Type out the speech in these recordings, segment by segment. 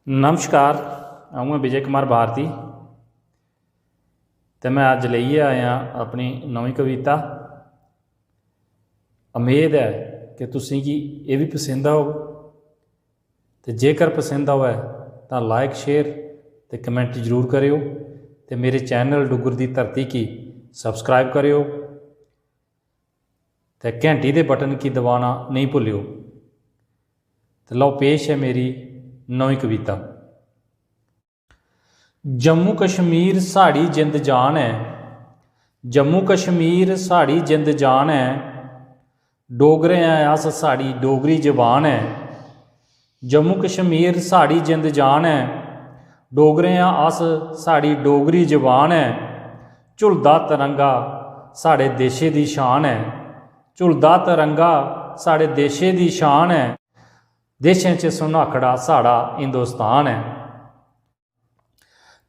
नमस्कार। मैं विजय कुमार भारती तो मैं अज लईए आया अपनी नवी कविता। उम्मीद है कि तुसीं की ये भी पसंद आओ, तो जेकर पसंद आवे तो लाइक शेयर तो कमेंट जरूर करियो, तो मेरे चैनल डुगर दी धरती की सबसक्राइब करियो, तो घंटी के बटन की दबाना नहीं भूलियो। तो लो पेश है मेरी नवी कविता। जम्मू कश्मीर साड़ी जिंद जान है, जम्मू कश्मीर साड़ी जिंद जान है, डोगरे हैं अस साड़ी डोगरी जबान है। जम्मू कश्मीर साड़ी जिंद जान है, डोगरे हैं अस साड़ी डोगरी जबान है। झुलदा तिरंगा साढ़े देशे दी शान है, झुलदा तिरंगा साढ़े देशे दी शान है। देशें च सुनाखड़ा साड़ा हिंदुस्तान है।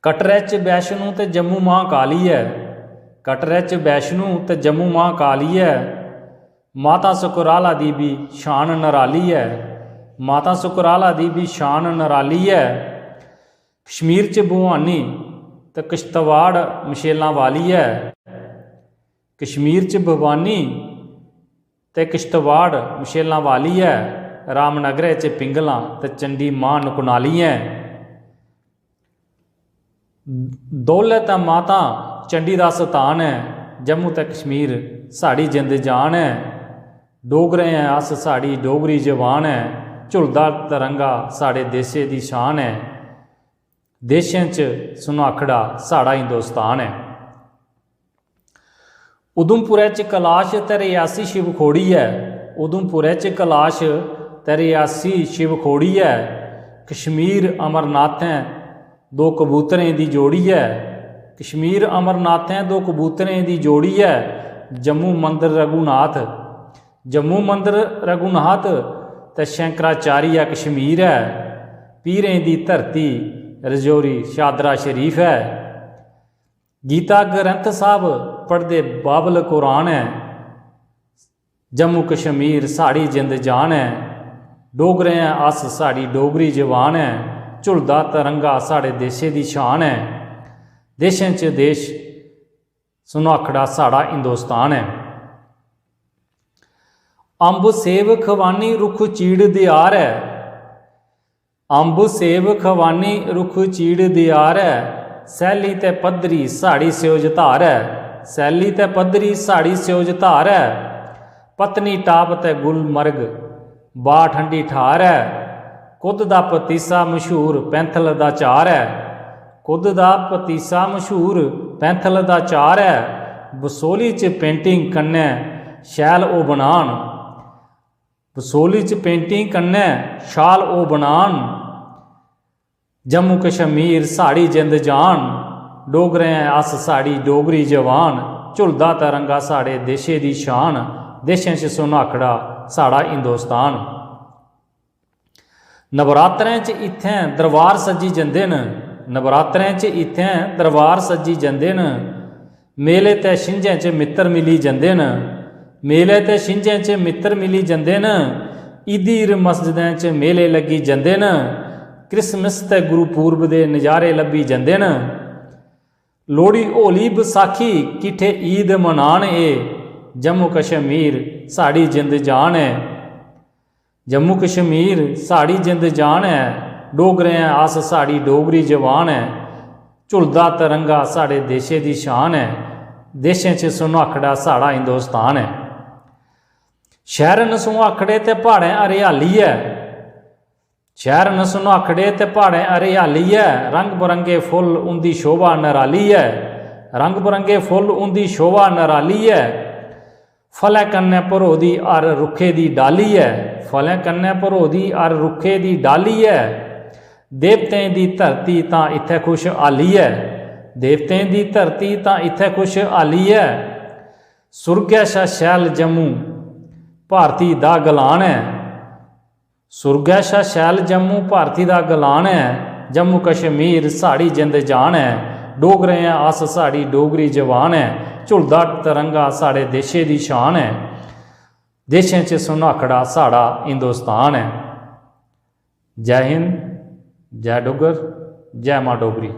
कटरे च वैष्णो ते जम्मू मां काली है, कटरे च वैष्णो ते जम्मू मां काली है। माता सुकराला दी भी शान नराली है, माता सुकराला दी भी शान नराली है। कश्मीर च भवानी ते किश्तवाड़ मशेलां वाली है, कश्मीर च भवानी ते किश्तवाड़ मशेलां वाली है। रामनगरे च पिंगलां ते चंडी मां नकुनाली है। दौलत माता चंडी दा सतान है, जम्मू ते कश्मीर साड़ी जिंद जान है। डोगरे हैं अस साड़ी डोगरी जबान है, झुलदा तिरंगा साढ़े देशे दी शान है। देशें च सुनाखड़ा साड़ा हिंदुस्तान है। उधमपुरे च कैलाश ते रियासी शिवखोड़ी है, उधमपुरे च कैलाश ते रियासी शिवखोड़ी है। कश्मीर अमरनाथें दो कबूतरें दी जोड़ी है, कश्मीर अमरनाथें दो कबूतरें दी जोड़ी है। जम्मू मंदिर रघुनाथ, जम्मू मंदिर रघुनाथ ते शंकराचार्य कश्मीर है। पीरें दी धरती रजौरी शादरा शरीफ है। गीता ग्रंथ साहब पढ़दे बाबल कुरान है। जम्मू कश्मीर साड़ी जिंद जान है, डोगरे हैं अस साड़ी डोगरी जबान है। झुलदा तिरंगा साढ़े देशे दी शान है। देशें च देश सुनाखड़ा साड़ा हिंदुस्तान है। अंब सेब खवानी रुख चीड़ दियार है, अंब सेब खवानी रुख चीड़ दियार है। सैली ते पद्धरी साड़ी स्योज धार है, सैली ते पद्धरी साड़ी स्योज धार है। पत्नी टाप ते गुलमर्ग बा ठंडी ठार है। कुद दा पतीसा मशहूर पैंथल दा चार है, कुद दा पतीसा मशहूर पैंथल दा चार है। बसोली च पेंटिंग कन्नै शैल ओ बनान, बसोली च पेंटिंग कन्नै शाल ओ बनान। जम्मू कश्मीर साड़ी जिंद जान, डोगरे हैं अस साड़ी डोगरी जबान। झुलदा तिरंगा साढ़े देशे दी शान, देशें च सुनाखड़ा साड़ा हिंदुस्तान। नवरात्रें च इत्थें दरबार सजी जंदे न, नवरात्रें च इत्थें दरबार सजी जंदे न। मेले ते छिंजें च मित्तर मिली जंदे न, मेले ते छिंजें च मित्तर मिली जंदे न। ईदीर मस्जिदें च मेले लगी जंदे न, क्रिसमस ते गुरुपूर्ब दे नज़ारे लब्भी जंदे न। लोहड़ी होली बसाखी किट्ठे ईद मनान ए, जम्मू कश्मीर साड़ी जिंद जान है। जम्मू कश्मीर साड़ी जिंद जान है, डोगरे हैं अस साड़ी डोगरी जबान है। झुलदा तिरंगा साढ़े देशे दी शान है, देशें च सुनाखड़ा साड़ा हिंदुस्तान है। शहर न सुनाखड़े ते पहाड़ें हरियाली है, शहर न सुनाखड़े ते पहाड़ें हरियाली है। रंग बरंगे फुल उंदी शोभा नराली है, रंग बरंगे फुल उंदी शोभा नराली है। फलै कन्नै भरो दी अर रुखे दी डाली है, फलै कन्नै भरो दी अर रुखे दी डाली है। देवतें दी धरती तां इत्थै खुश हाली है, देवतें दी धरती तां इत्थै खुश हाली है। सुरगै शा शैल जम्मू भारती दा गलान है, सुरगै शा शैल जम्मू भारती दा गलान है। जम्मू कश्मीर साड़ी जिंद जान है, डोगरे हैं अस साड़ी डोगरी जबान है। झुलदा तिरंगा साढ़े देशे दी शान है, देशें च सुनाखड़ा साड़ा हिंदुस्तान है। जय हिंद, जय डुग्गर जय मां डोगरी।